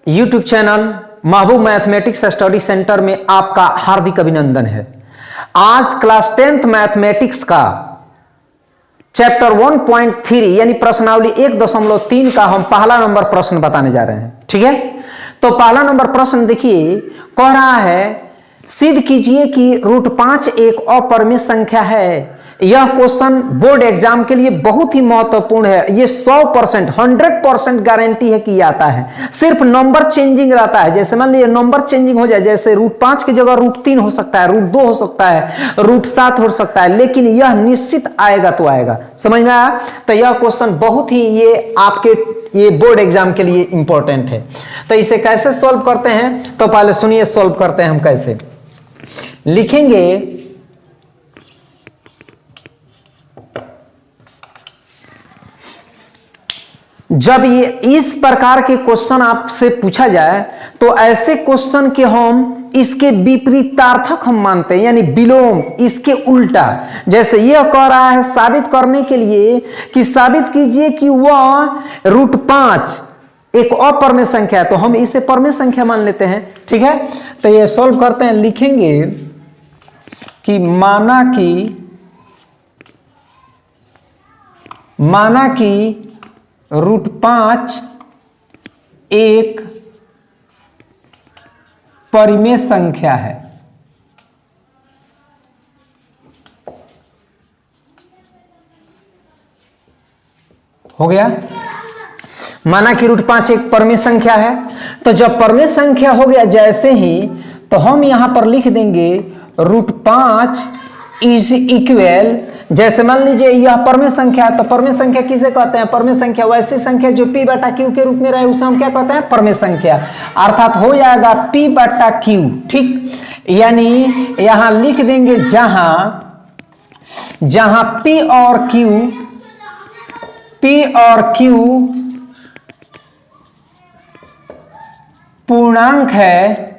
YouTube channel महबूब mathematics study centre में आपका हार्दिक अभिनंदन है। आज क्लास 10th मैथमेटिक्स का चैप्टर 1.3 यानी प्रश्नावली 1.3 का हम पहला नंबर प्रश्न बताने जा रहे हैं। ठीक है, तो पहला नंबर प्रश्न देखिए, कह रहा है सिद्ध कीजिए कि √5 एक अपरिमेय संख्या है। यह क्वेश्चन बोर्ड एग्जाम के लिए बहुत ही महत्वपूर्ण है। ये 100% गारंटी है कि आता है। सिर्फ नंबर चेंजिंग रहता है। जैसे मान लीजिए नंबर चेंजिंग हो जाए, जैसे √5 की जगह √3 हो सकता है, √2 हो सकता है, √7 हो सकता है, लेकिन यह निश्चित आएगा तो आएगा। समझ में आया? तो यह क्वेश्चन बहुत ही ये आपके ये बोर्ड एग्जाम के लिए इंपॉर्टेंट है। तो इसे कैसे सॉल्व करते हैं, तो पहले सुनिए सॉल्व करते हैं हम कैसे। लिखेंगे जब ये इस प्रकार के क्वेश्चन आपसे पूछा जाए तो ऐसे क्वेश्चन के हम इसके विपरीतार्थक हम मानते हैं, यानी विलोम, इसके उल्टा। जैसे यह कह रहा है साबित करने के लिए कि साबित कीजिए कि वह √5 एक अपरिमेय संख्या है, तो हम इसे परिमेय संख्या मान लेते हैं। ठीक है, तो ये सॉल्व करते हैं। लिखेंगे कि माना कि √5 एक परिमेय संख्या है। हो गया, माना कि √5 एक परिमेय संख्या है। तो जब परिमेय संख्या हो गया जैसे ही, तो हम यहां पर लिख देंगे √5 इज इक्वल, जैसे मान लीजिए यह परिमेय संख्या है, तो परिमेय संख्या किसे कहते हैं? परिमेय संख्या वैसी संख्या जो p/q के रूप में रहे उसे हम क्या कहते हैं? परिमेय संख्या। अर्थात हो जाएगा p/q। ठीक, यानी यहां लिख देंगे जहां p और q पूर्णांक है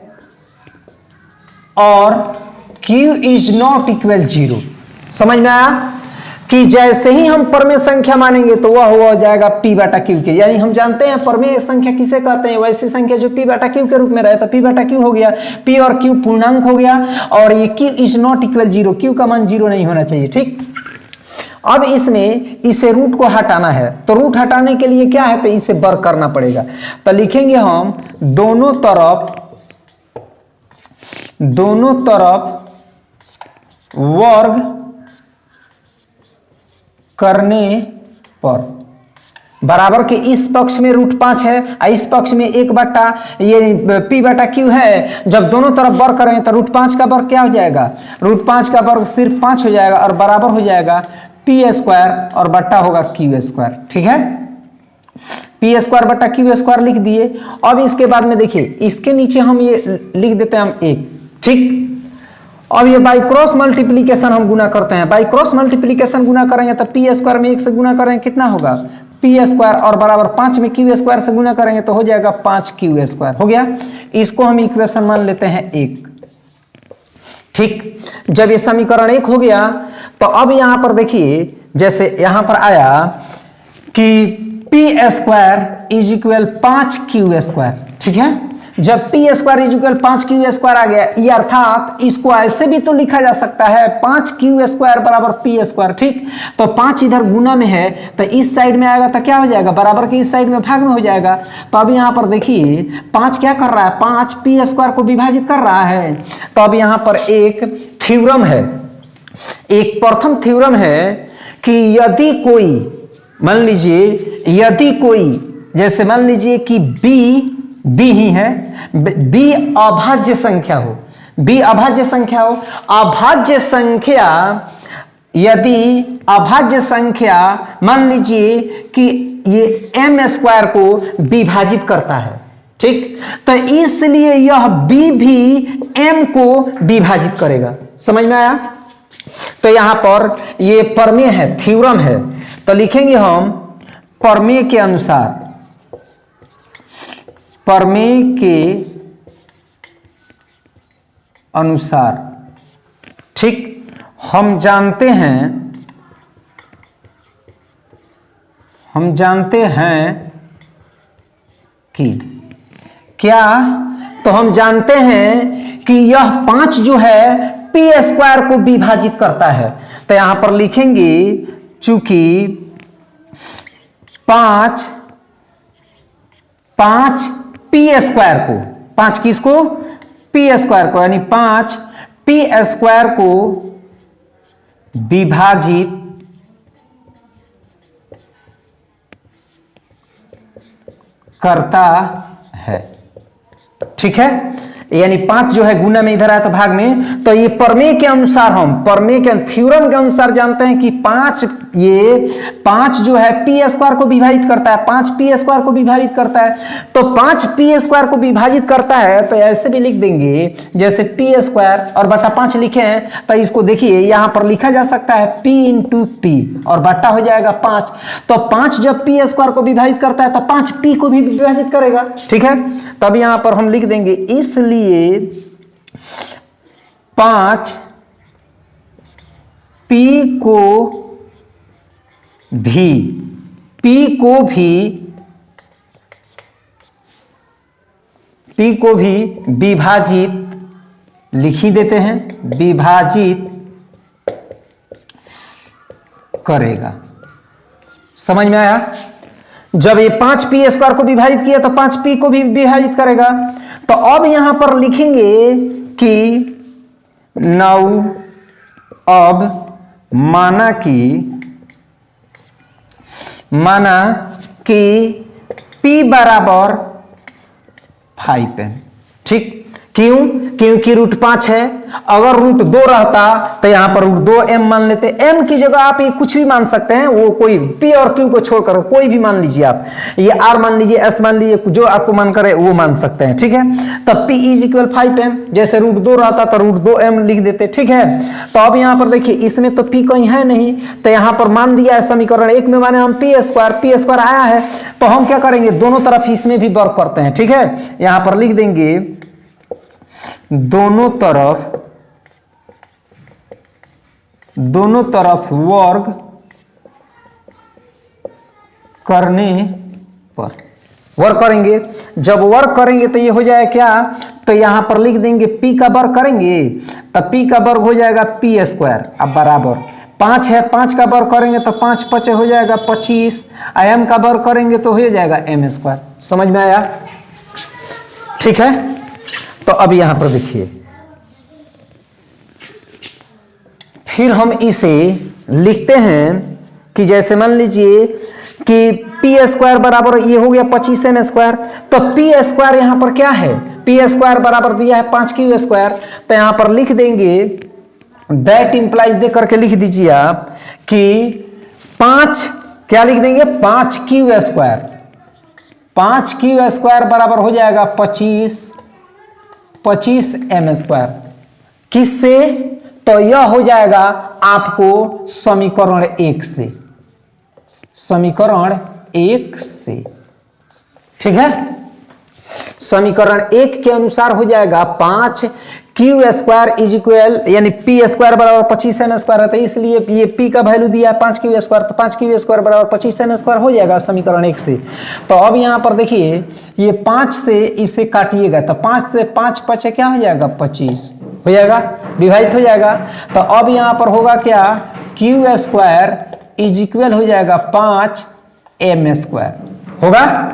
और q इज नॉट इक्वल 0। समझ में आया? कि जैसे ही हम परिमेय संख्या मानेंगे तो वह हो जाएगा p/q के, यानी हम जानते हैं परिमेय संख्या किसे कहते हैं? वैसी संख्या जो p/q के रूप में रहे, तो p/q हो गया, p और q पूर्णांक हो गया, और ये q is not equal 0, q का मान 0 नहीं होना चाहिए। ठीक, अब इसमें इसे रूट को हटाना है, तो रूट हटाने के लिए क्या है? तो इसे वर्ग करना पड़ेगा। तो लिखेंगे हम दोनों तरफ वर्ग करने पर बराबर के इस पक्ष में √5 है, इस पक्ष में 1/, ये p/q है। जब दोनों तरफ वर्ग करेंगे तो √5 का वर्ग क्या हो जाएगा? √5 का वर्ग सिर्फ 5 हो जाएगा और बराबर हो जाएगा p² और बट्टा होगा q²। ठीक है, p² बट्टा q² लिख दिए। अब इसके बाद में देखिए, इसके नीचे हम ये लिख देते हैं हम 1। ठीक, अब ये बाई क्रॉस मल्टीप्लीकेशन हम गुना करते हैं। बाई क्रॉस मल्टीप्लीकेशन गुना करेंगे तो p² में 1 से गुना करेंगे, कितना होगा? p² और बराबर 5 में q² से गुना करेंगे तो हो जाएगा 5q²। हो गया, इसको हम इक्वेशन मान लेते हैं 1। ठीक, जब ये समीकरण 1 हो गया तो अब यहां पर देखिए, जैसे यहां पर आया कि p² इज इक्वल 5q²। ठीक है, जब p² इज इक्वल 5q² आ गया, ये अर्थात इसको ऐसे भी तो लिखा जा सकता है 5q² बराबर p²। ठीक, तो 5 इधर गुना में है तो इस साइड में आएगा तो क्या हो जाएगा? बराबर के इस साइड में भाग में हो जाएगा। तो अब यहां पर देखिए 5 क्या कर रहा है? 5 p² को विभाजित कर रहा है। तो अब यहां पर एक थ्योरम है, एक प्रथम थ्योरम है कि यदि कोई जैसे मान लीजिए कि b ही है, b अभाज्य संख्या हो, अभाज्य संख्या, यदि अभाज्य संख्या मान लीजिए कि ये m² को विभाजित करता है। ठीक, तो इसलिए यह b भी m को विभाजित करेगा। समझ में आया? तो यहां पर ये प्रमेय है, थ्योरम है। तो लिखेंगे हम प्रमेय के अनुसार। ठीक, हम जानते हैं कि क्या? तो हम जानते हैं कि यह 5 जो है पी स्क्वायर को विभाजित करता है। तो यहां पर लिखेंगे चूंकि 5 पी स्क्वायर को, 5 किसको? पी स्क्वायर को, यानी 5 पी स्क्वायर को विभाजित करता है। ठीक है, यानी 5 जो है गुना में इधर आया तो भाग में। तो ये प्रमेय के अनुसार, हम प्रमेय के थ्योरम के अनुसार जानते हैं कि 5 जो है पी स्क्वायर को विभाजित करता है, 5 पी स्क्वायर को विभाजित करता है। तो 5 पी स्क्वायर को विभाजित करता है तो ऐसे भी लिख देंगे जैसे पी स्क्वायर और बटा 5 लिखे हैं। तो इसको देखिए यहां पर लिखा जा सकता है पी इंटू पी और बटा हो जाएगा 5। तो 5 जब पी स्क्वायर को विभाजित करता है तो 5 पी को भी विभाजित करेगा। ठीक है, तब यहां पर हम लिख देंगे इसलिए 5 पी को भी विभाजित लिख ही देते हैं, विभाजित करेगा। समझ में आया? जब ये 5 पी स्क्वायर को विभाजित किया तो 5 पी को भी विभाजित करेगा। तो अब यहां पर लिखेंगे कि नाउ, अब माना कि P बराबर 5 है। ठीक, क्यों? क्योंकि रूट 5 है। अगर रूट 2 रहता तो यहां पर रूट 2m मान लेते। m की जगह आप ये कुछ भी मान सकते हैं, वो कोई p और q को छोड़कर कोई भी मान लीजिए आप, ये r मान लीजिए, s मान लीजिए, जो आपको मन करे वो मान सकते हैं। ठीक है, तब p इज इक्वल 5m। जैसे रूट 2 रहता तो रूट 2m लिख देते। ठीक है, तो अब यहां पर देखिए इसमें तो p कहीं है नहीं, तो यहां पर मान दिया है समीकरण 1 में माने हम पी स्क्वायर आया है। तो हम क्या करेंगे, दोनों तरफ इसमें भी वर्क करते हैं। ठीक है, यहां पर लिख देंगे दोनों तरफ वर्ग करने पर, वर्क करेंगे। जब वर्क करेंगे तो ये हो जाएगा क्या, तो यहां पर लिख देंगे p का वर्ग करेंगे तब p का वर्ग हो जाएगा पी स्क्वायर। अब बराबर 5 है, 5 का वर्ग करेंगे तो 5 5 हो जाएगा 25, m का वर्ग करेंगे तो हो जाएगा m स्क्वायर। समझ में आया? ठीक है, तो अब यहां पर देखिए, फिर हम इसे लिखते हैं कि जैसे मान लीजिए कि पी स्क्वायर बराबर ये हो गया 25m स्क्वायर। तो पी स्क्वायर यहां पर क्या है, पी स्क्वायर बराबर दिया है 5q स्क्वायर। तो यहां पर लिख देंगे दैट इंप्लाइज दे करके लिख दीजिए आप कि 5 क्या लिख देंगे, 5q स्क्वायर। 5q स्क्वायर बराबर हो जाएगा 25m स्क्वायर। किससे? तो यह हो जाएगा आपको समीकरण 1 से, समीकरण 1 से। ठीक है, समीकरण 1 के अनुसार हो जाएगा 5q स्क्वायर इज इक्वल, यानी पी स्क्वायर बराबर 25m स्क्वायर रहता है, इसलिए ये p का वैल्यू दिया है 5q स्क्वायर, तो 5q स्क्वायर बराबर 25m स्क्वायर हो जाएगा समीकरण 1 से। तो अब यहां पर देखिए ये 5 से इसे काटिएगा तो 5 से 5 5 क्या हो जाएगा, 25 हो जाएगा, विभाजित हो जाएगा। तो अब यहां पर होगा क्या, q स्क्वायर इज इक्वल हो जाएगा 5m स्क्वायर होगा।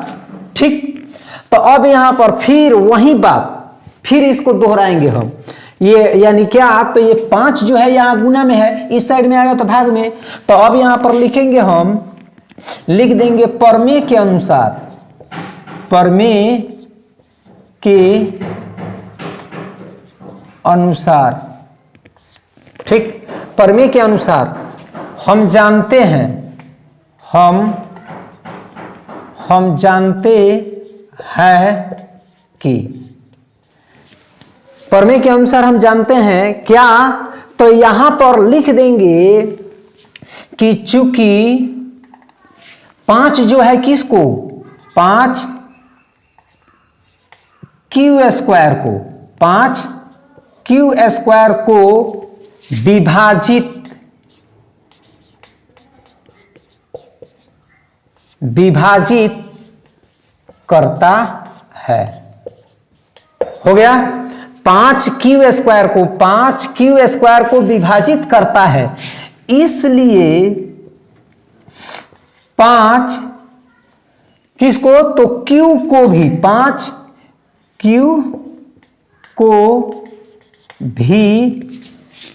ठीक, तो अब यहां पर फिर वही बात, फिर इसको दोहराएंगे हम, ये यानी क्या, तो ये 5 जो है यहां गुना में है, इस साइड में आएगा तो भाग में। तो अब यहां पर लिखेंगे हम, लिख देंगे प्रमेय के अनुसार, प्रमेय के अनुसार। ठीक, प्रमेय के अनुसार हम जानते हैं, हम जानते हैं कि, प्रमेय के अनुसार हम जानते हैं क्या, तो यहां पर लिख देंगे कि चूंकि 5 जो है किसको, 5q स्क्वायर को, 5q स्क्वायर को विभाजित करता है। हो गया। 5q² को विभाजित करता है, इसलिए 5 किसको, तो q को भी, 5q को भी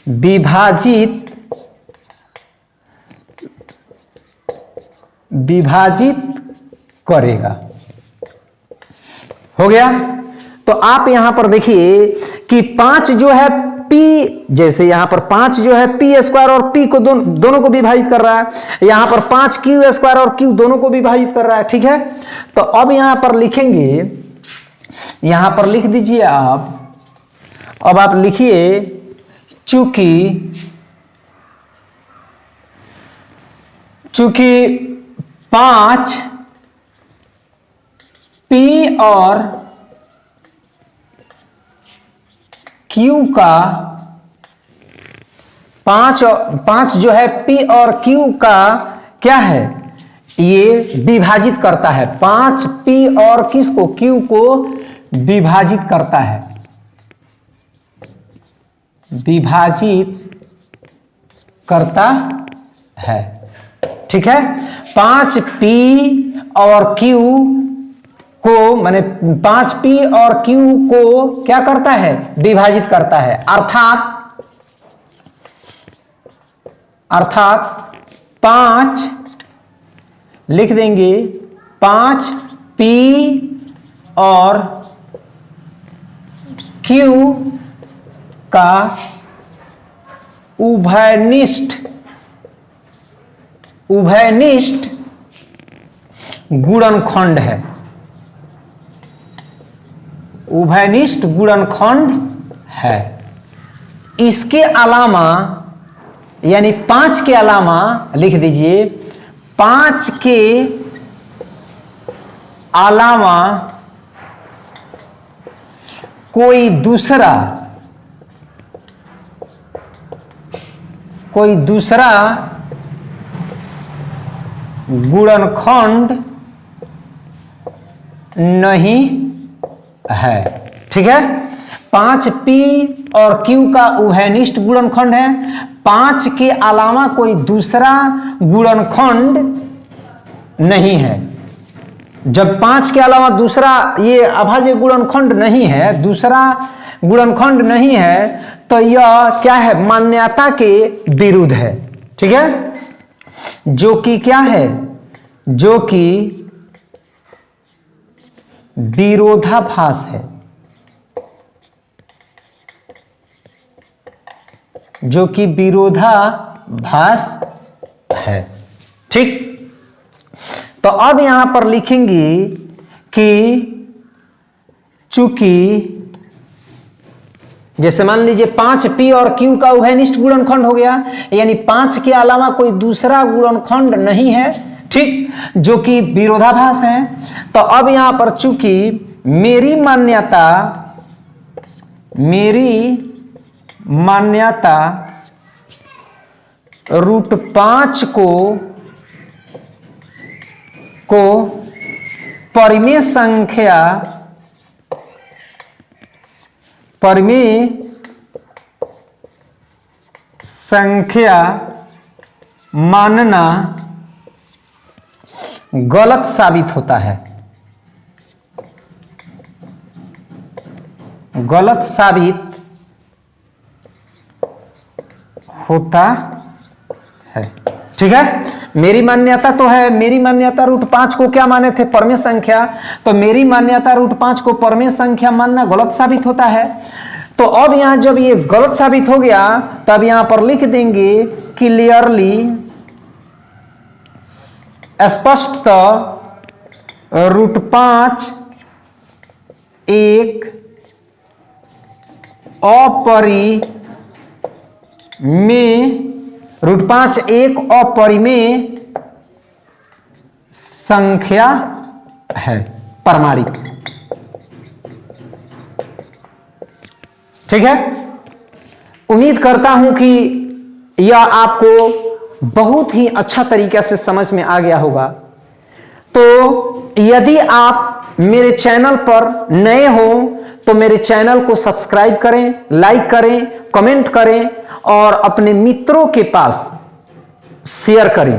विभाजित करेगा। हो गया। तो आप यहां पर देखिए कि 5 जो है p, जैसे यहां पर 5 जो है p² और p को दोनों को विभाजित कर रहा है, यहां पर 5q² और q दोनों को विभाजित कर रहा है। ठीक है, तो अब यहां पर लिखेंगे, यहां पर लिख दीजिए आप। अब आप लिखिए चूंकि 5 p और q का, 5 जो है p और q का क्या है, ये विभाजित करता है। 5p और किसको, q को विभाजित करता है, विभाजित करता है। ठीक है, 5p और q को, माने 5p और q को क्या करता है, विभाजित करता है। अर्थात 5 लिख देंगे, 5p और q का उभयनिष्ठ गुणनखंड है, उभयनिष्ठ गुणनखंड है। इसके अलावा, यानी 5 के अलावा लिख दीजिए, 5 के अलावा कोई दूसरा गुणनखंड नहीं है। ठीक है, 5p और q का उभयनिष्ठ गुणनखंड है, 5 के अलावा कोई दूसरा गुणनखंड नहीं है। जब 5 के अलावा दूसरा ये अभाज्य गुणनखंड नहीं है, दूसरा गुणनखंड नहीं है, तो यह क्या है, मान्यता के विरुद्ध है। ठीक है, जो कि क्या है, जो कि विरोधाभास है, जो कि विरोधाभास है। ठीक, तो अब यहां पर लिखेंगे कि चूंकि, जैसे मान लीजिए 5p और q का उभयनिष्ठ गुणनखंड हो गया, यानी 5 के अलावा कोई दूसरा गुणनखंड नहीं है, ठीक, जो कि विरोधाभास है। तो अब यहां पर चूंकि मेरी मान्यता √5 को परिमेय संख्या मानना गलत साबित होता है, गलत साबित होता है। ठीक है, मेरी मान्यता तो है, मेरी मान्यता √5 को क्या माने थे, परमेय संख्या, तो मेरी मान्यता √5 को परमेय संख्या मानना गलत साबित होता है। तो अब यहां जब ये गलत साबित हो गया, तब यहां पर लिख देंगे क्लियरली, स्पष्टतः √5 एक अपरिमेय संख्या है, प्रमाणिक। ठीक है, उम्मीद करता हूं कि यह आपको बहुत ही अच्छा तरीके से समझ में आ गया होगा। तो यदि आप मेरे चैनल पर नए हो तो मेरे चैनल को सब्सक्राइब करें, लाइक करें, कमेंट करें और अपने मित्रों के पास शेयर करें।